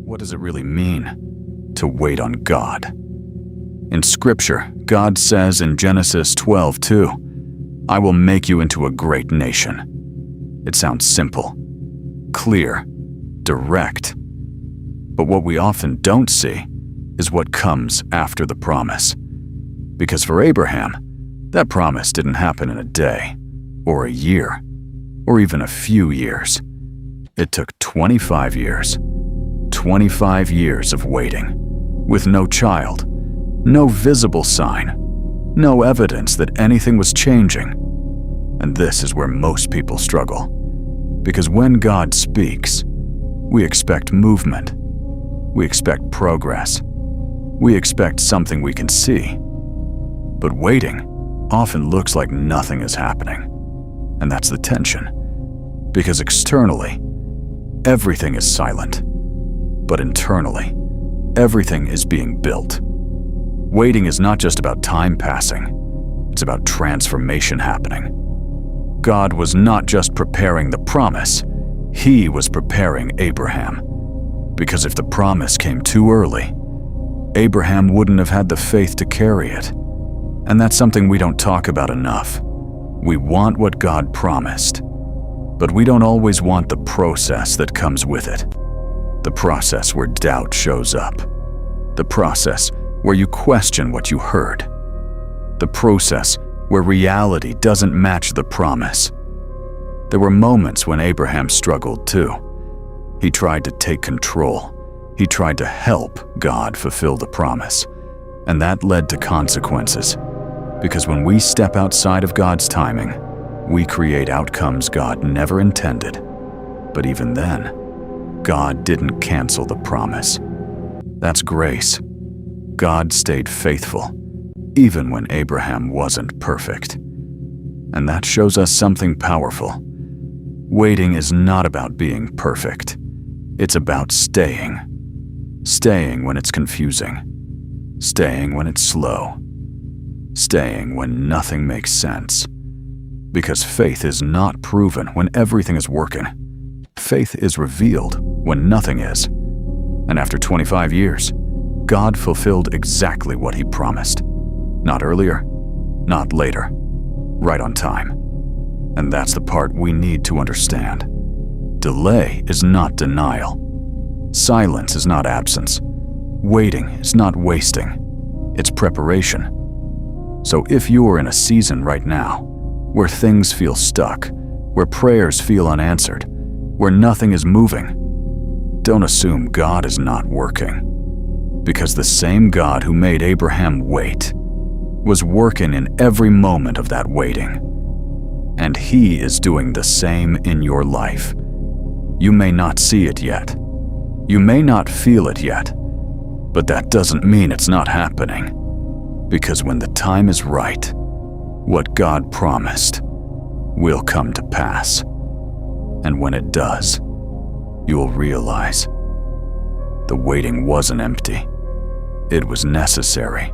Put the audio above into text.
What does it really mean to wait on God? In Scripture, God says in Genesis 12:2, "I will make you into a great nation." It sounds simple, clear, direct. But what we often don't see is what comes after the promise. Because for Abraham, that promise didn't happen in a day, or a year, or even a few years. It took 25 years. 25 years of waiting, with no child, no visible sign, no evidence that anything was changing. And this is where most people struggle. Because when God speaks, we expect movement. We expect progress. We expect something we can see. But waiting often looks like nothing is happening. And that's the tension. Because externally, everything is silent. But internally, everything is being built. Waiting is not just about time passing. It's about transformation happening. God was not just preparing the promise. He was preparing Abraham. Because if the promise came too early, Abraham wouldn't have had the faith to carry it. And that's something we don't talk about enough. We want what God promised, but we don't always want the process that comes with it. The process where doubt shows up. The process where you question what you heard. The process where reality doesn't match the promise. There were moments when Abraham struggled too. He tried to take control. He tried to help God fulfill the promise. And that led to consequences. Because when we step outside of God's timing, we create outcomes God never intended. But even then, God didn't cancel the promise. That's grace. God stayed faithful, even when Abraham wasn't perfect. And that shows us something powerful. Waiting is not about being perfect. It's about staying. Staying when it's confusing. Staying when it's slow. Staying when nothing makes sense. Because faith is not proven when everything is working. Faith is revealed when nothing is. And after 25 years, God fulfilled exactly what He promised. Not earlier, not later, right on time. And that's the part we need to understand. Delay is not denial. Silence is not absence. Waiting is not wasting. It's preparation. So if you're in a season right now where things feel stuck, where prayers feel unanswered, where nothing is moving, don't assume God is not working. Because the same God who made Abraham wait was working in every moment of that waiting. And He is doing the same in your life. You may not see it yet. You may not feel it yet. But that doesn't mean it's not happening. Because when the time is right, what God promised will come to pass. And when it does, you'll realize the waiting wasn't empty. It was necessary.